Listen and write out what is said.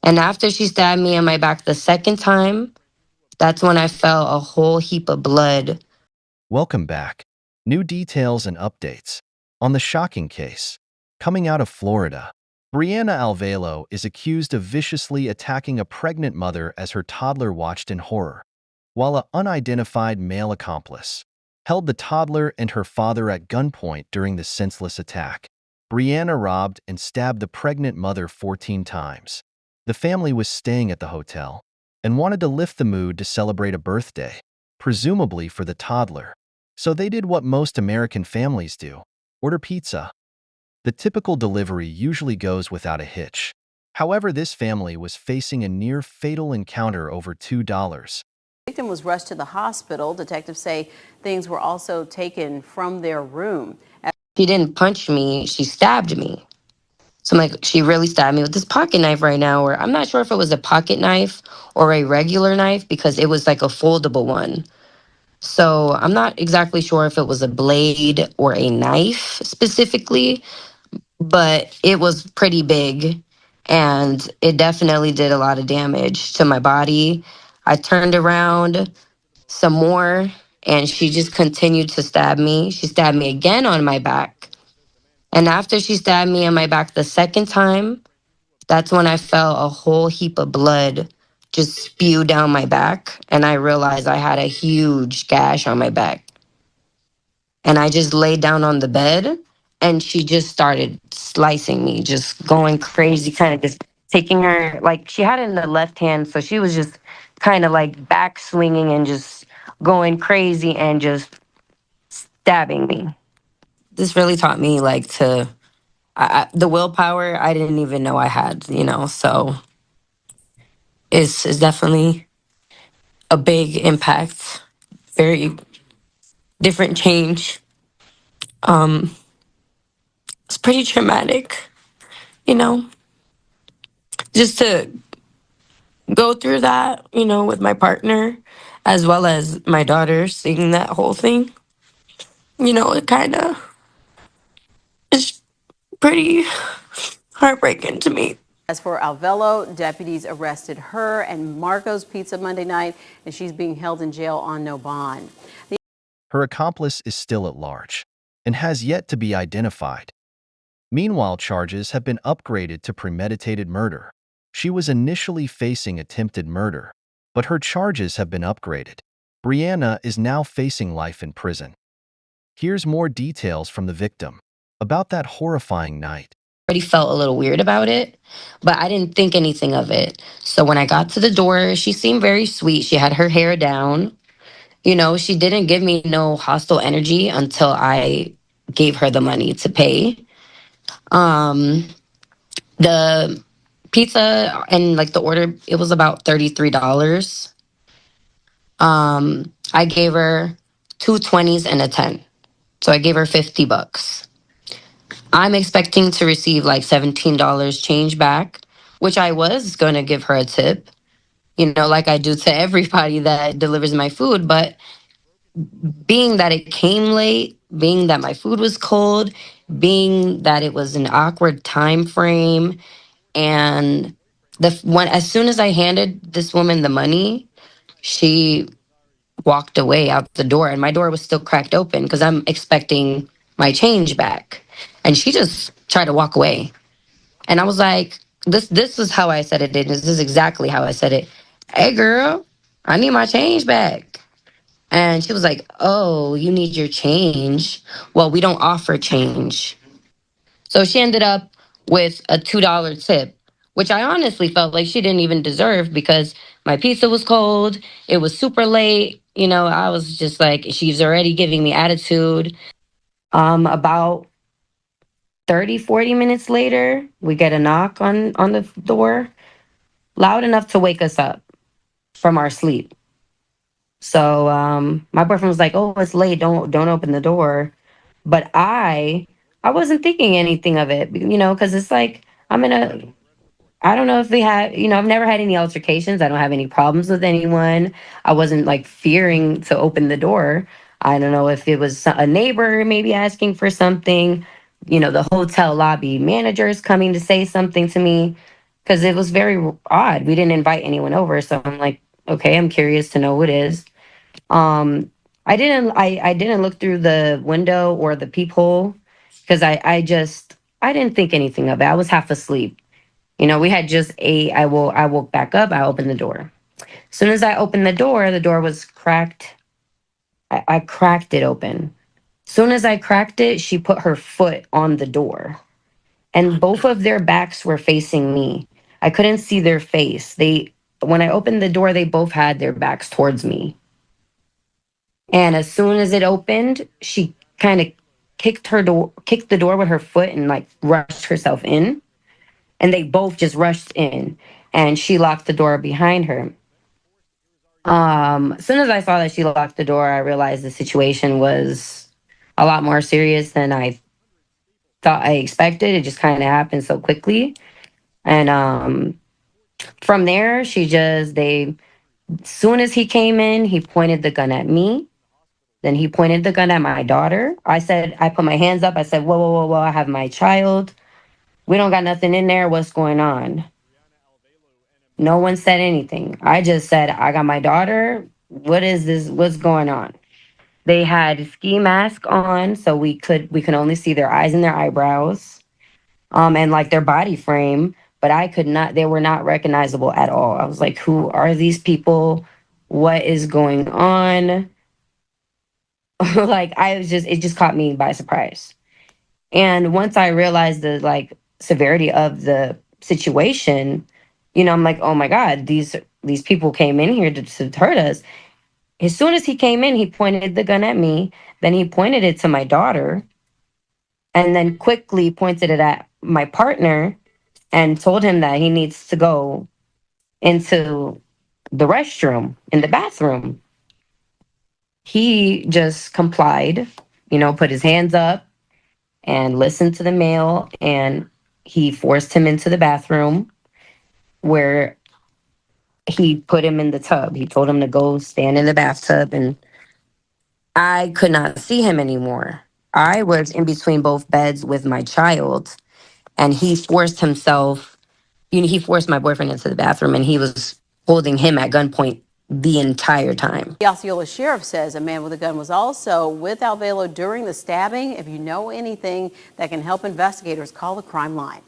And after she stabbed me in my back the second time, that's when I felt a whole heap of blood. Welcome back. New details and updates. On the shocking case. Coming out of Florida, Brianna Alvelo is accused of viciously attacking a pregnant mother as her toddler watched in horror, while an unidentified male accomplice held the toddler and her father at gunpoint during the senseless attack. Brianna robbed and stabbed the pregnant mother 14 times. The family was staying at the hotel and wanted to lift the mood to celebrate a birthday, presumably for the toddler. So they did what most American families do: order pizza. The typical delivery usually goes without a hitch. However, this family was facing a near-fatal encounter over $2. The victim was rushed to the hospital. Detectives say things were also taken from their room. She didn't punch me, she stabbed me. So I'm like, she really stabbed me with this pocket knife right now, or I'm not sure if it was a pocket knife or a regular knife because it was like a foldable one. So I'm not exactly sure if it was a blade or a knife specifically, but it was pretty big and it definitely did a lot of damage to my body. I turned around some more and she just continued to stab me. She stabbed me again on my back. And after she stabbed me on my back the second time, that's when I felt a whole heap of blood just spew down my back. And I realized I had a huge gash on my back. And I just laid down on the bed and she just started slicing me, just going crazy, kind of just taking her, like she had it in the left hand. So she was just kind of like back swinging and just going crazy and just stabbing me. This really taught me like the willpower I didn't even know I had, so it's definitely a big impact, very different change. Um, it's pretty traumatic, you know, just to go through that, with my partner as well as my daughter seeing that whole thing. It kind of is pretty heartbreaking to me. As for Alvelo, deputies arrested her and Marco's Pizza Monday night, and she's being held in jail on no bond. Her accomplice is still at large and has yet to be identified. Meanwhile, charges have been upgraded to premeditated murder. She was initially facing attempted murder, but her charges have been upgraded. Brianna is now facing life in prison. Here's more details from the victim about that horrifying night. Already felt a little weird about it, but I didn't think anything of it. So when I got to the door, she seemed very sweet. She had her hair down. She didn't give me no hostile energy until I gave her the money to pay. Um, the pizza and like the order, it was about $33. I gave her two 20s and a 10. So I gave her $50. I'm expecting to receive like $17 change back, which I was going to give her a tip, like I do to everybody that delivers my food. But being that it came late, being that my food was cold, being that it was an awkward time frame, and as soon as I handed this woman the money, she walked away out the door, and my door was still cracked open because I'm expecting my change back, and she just tried to walk away. And I was like, this is how I said it. This is exactly how I said it. Hey, girl, I need my change back. And she was like, oh, you need your change. Well, we don't offer change. So she ended up with a $2 tip, which I honestly felt like she didn't even deserve because my pizza was cold. It was super late. I was just like, she's already giving me attitude. About 30, 40 minutes later, we get a knock on the door, loud enough to wake us up from our sleep. So my boyfriend was like, "Oh, it's late. Don't open the door." But I wasn't thinking anything of it, because it's like I'm in a. I don't know if we have, I've never had any altercations. I don't have any problems with anyone. I wasn't like fearing to open the door. I don't know if it was a neighbor maybe asking for something, the hotel lobby manager is coming to say something to me. because it was very odd. We didn't invite anyone over, so I'm like, okay, I'm curious to know who it is. Um, I didn't look through the window or the peephole because I didn't think anything of it. I was half asleep. You know, we had just ate. I woke back up. I opened the door. As soon as I opened the door was cracked. I cracked it open. As soon as I cracked it, she put her foot on the door, and both of their backs were facing me. I couldn't see their face. When I opened the door, they both had their backs towards me. And as soon as it opened, she kind of kicked the door with her foot and like rushed herself in. And they both just rushed in, and she locked the door behind her. As soon as I saw that she locked the door, I realized the situation was a lot more serious than I thought I expected. It just kind of happened so quickly. And from there, as soon as he came in, he pointed the gun at me. Then he pointed the gun at my daughter. I put my hands up. I said, whoa, whoa, whoa, whoa, I have my child. We don't got nothing in there. What's going on? No one said anything. I just said, I got my daughter. What is this? What's going on? They had ski mask on, so we could only see their eyes and their eyebrows, and like their body frame. But I could not. They were not recognizable at all. I was like, who are these people? What is going on? Like it just caught me by surprise. And once I realized the like severity of the situation, I'm like, oh my God, these people came in here to hurt us. As soon as he came in, he pointed the gun at me, then he pointed it to my daughter, and then quickly pointed it at my partner and told him that he needs to go into the restroom in the bathroom. He just complied, put his hands up and listened to the male, and he forced him into the bathroom where he put him in the tub. He told him to go stand in the bathtub, and I could not see him anymore. I was in between both beds with my child, and he forced my boyfriend into the bathroom, and he was holding him at gunpoint the entire time. The Osceola sheriff says a man with a gun was also with Alvelo during the stabbing. If you know anything that can help investigators, call the crime line.